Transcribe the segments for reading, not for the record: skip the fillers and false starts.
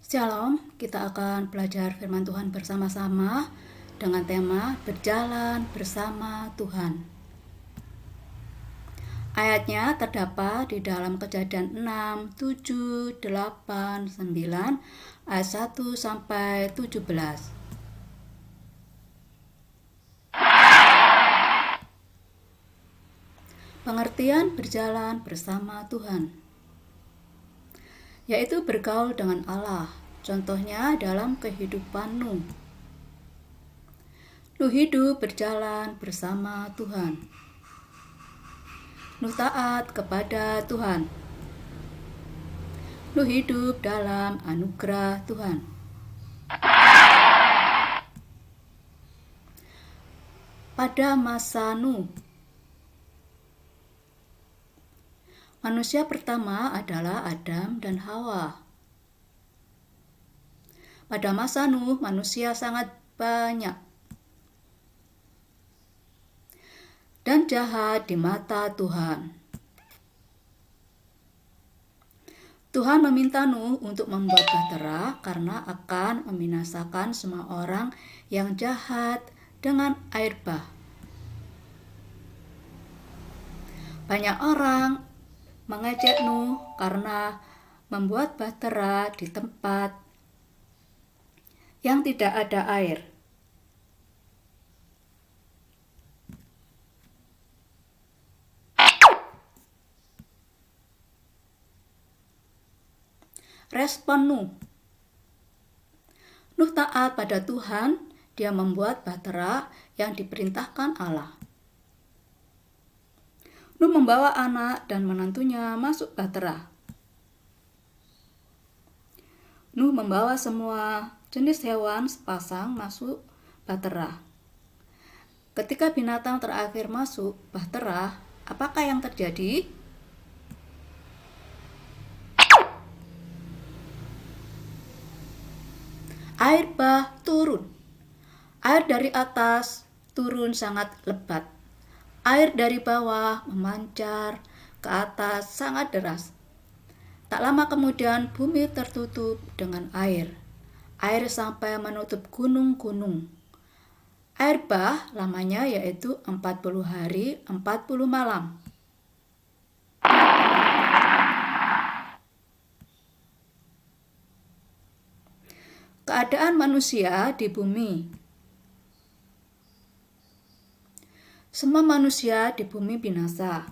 Shalom, kita akan belajar firman Tuhan bersama-sama dengan tema berjalan bersama Tuhan. Ayatnya terdapat di dalam Kejadian 6, 7, 8, 9, ayat 1 sampai 17. Pengertian berjalan bersama Tuhan, yaitu bergaul dengan Allah. Contohnya dalam kehidupan Nuh. Nuh hidup berjalan bersama Tuhan. Nuh taat kepada Tuhan. Nuh hidup dalam anugerah Tuhan. Pada masa Nuh, manusia pertama adalah Adam dan Hawa. Pada masa Nuh, manusia sangat banyak dan jahat di mata Tuhan. Tuhan meminta Nuh untuk membuat bahtera karena akan membinasakan semua orang yang jahat dengan air bah. Banyak orang mengejek Nuh karena membuat bahtera di tempat yang tidak ada air. Respon Nuh. Nuh taat pada Tuhan, dia membuat bahtera yang diperintahkan Allah. Nuh membawa anak dan menantunya masuk bahtera. Nuh membawa semua jenis hewan sepasang masuk bahtera. Ketika binatang terakhir masuk bahtera, apakah yang terjadi? Air bah turun. Air dari atas turun sangat lebat. Air dari bawah memancar ke atas sangat deras. Tak lama kemudian bumi tertutup dengan air. Air sampai menutup gunung-gunung. Air bah lamanya yaitu 40 hari 40 malam. Keadaan manusia di bumi. Semua manusia di bumi binasa.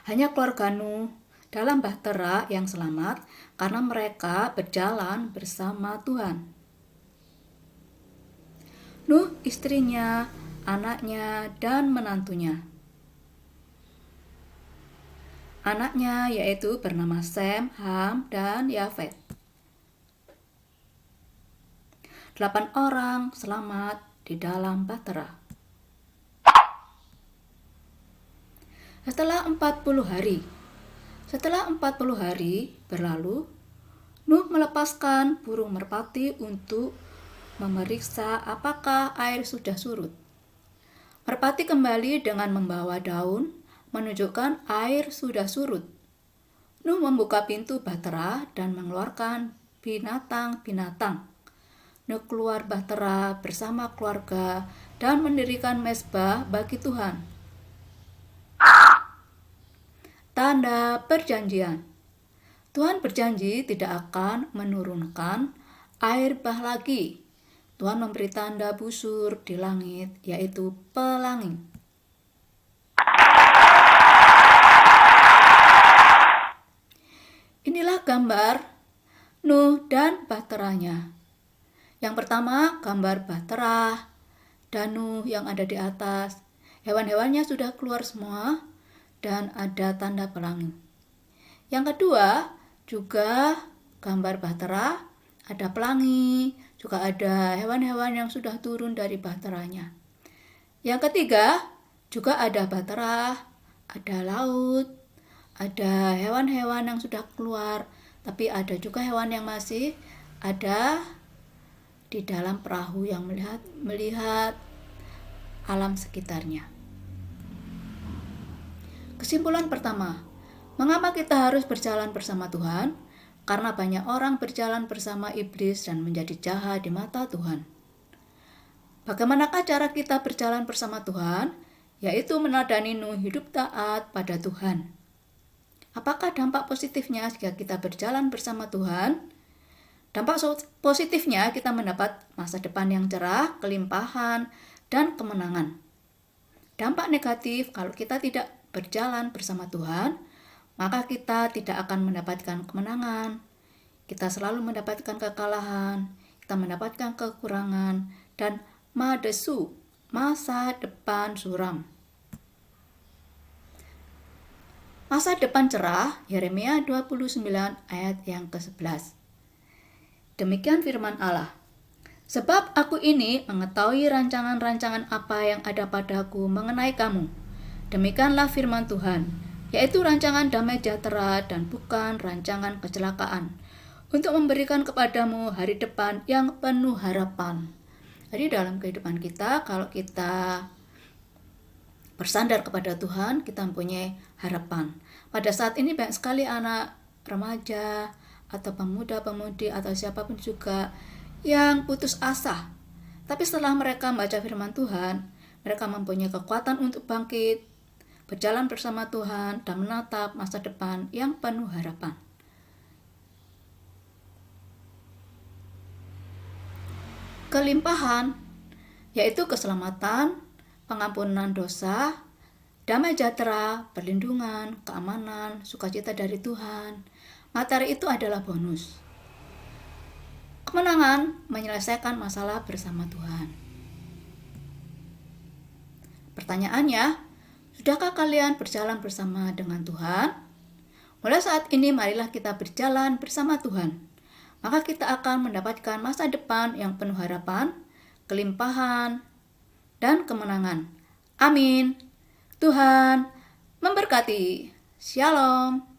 Hanya keluarga Nuh dalam bahtera yang selamat karena mereka berjalan bersama Tuhan. Nuh, istrinya, anaknya, dan menantunya. Anaknya yaitu bernama Sem, Ham, dan Yafet. 8 orang selamat di dalam bahtera. Setelah 40 hari berlalu, Nuh melepaskan burung merpati untuk memeriksa apakah air sudah surut. Merpati kembali dengan membawa daun, menunjukkan air sudah surut. Nuh membuka pintu bahtera dan mengeluarkan binatang-binatang. Nuh keluar bahtera bersama keluarga dan mendirikan mezbah bagi Tuhan. Tanda perjanjian. Tuhan berjanji tidak akan menurunkan air bah lagi. Tuhan memberi tanda busur di langit, yaitu pelangi. Inilah gambar Nuh dan bahteranya. Yang pertama, gambar bahtera dan Nuh yang ada di atas. Hewan-hewannya sudah keluar semua dan ada tanda pelangi. Yang kedua, juga gambar bahtera, ada pelangi, juga ada hewan-hewan yang sudah turun dari bahteranya. Yang ketiga, juga ada bahtera, ada laut, ada hewan-hewan yang sudah keluar, tapi ada juga hewan yang masih ada di dalam perahu yang melihat alam sekitarnya. Kesimpulan pertama, mengapa kita harus berjalan bersama Tuhan? karena banyak orang berjalan bersama iblis dan menjadi jahat di mata Tuhan. Bagaimanakah cara kita berjalan bersama Tuhan? Yaitu meneladani Nuh hidup taat pada Tuhan. Apakah dampak positifnya jika kita berjalan bersama Tuhan? Dampak positifnya kita mendapat masa depan yang cerah, kelimpahan, dan kemenangan. Dampak negatif kalau kita tidak berjalan bersama Tuhan, maka kita tidak akan mendapatkan kemenangan. Kita selalu mendapatkan kekalahan, kita mendapatkan kekurangan, dan madesu, masa depan suram. Masa depan cerah, Yeremia 29 ayat yang ke-11. Demikian firman Allah. Sebab aku ini mengetahui rancangan-rancangan apa yang ada padaku mengenai kamu. Demikianlah firman Tuhan, yaitu rancangan damai sejahtera dan bukan rancangan kecelakaan, untuk memberikan kepadamu hari depan yang penuh harapan. Jadi dalam kehidupan kita, kalau kita bersandar kepada Tuhan, kita mempunyai harapan. Pada saat ini banyak sekali anak remaja atau pemuda-pemudi atau siapapun juga yang putus asa. Tapi setelah mereka membaca firman Tuhan, mereka mempunyai kekuatan untuk bangkit, berjalan bersama Tuhan, dan menatap masa depan yang penuh harapan. Kelimpahan, yaitu keselamatan, pengampunan dosa, damai sejahtera, perlindungan, keamanan, sukacita dari Tuhan. Materi itu adalah bonus. Kemenangan menyelesaikan masalah bersama Tuhan. Pertanyaannya, sudahkah kalian berjalan bersama dengan Tuhan? Mulai saat ini marilah kita berjalan bersama Tuhan. Maka kita akan mendapatkan masa depan yang penuh harapan, kelimpahan, dan kemenangan. Amin. Tuhan memberkati. Shalom.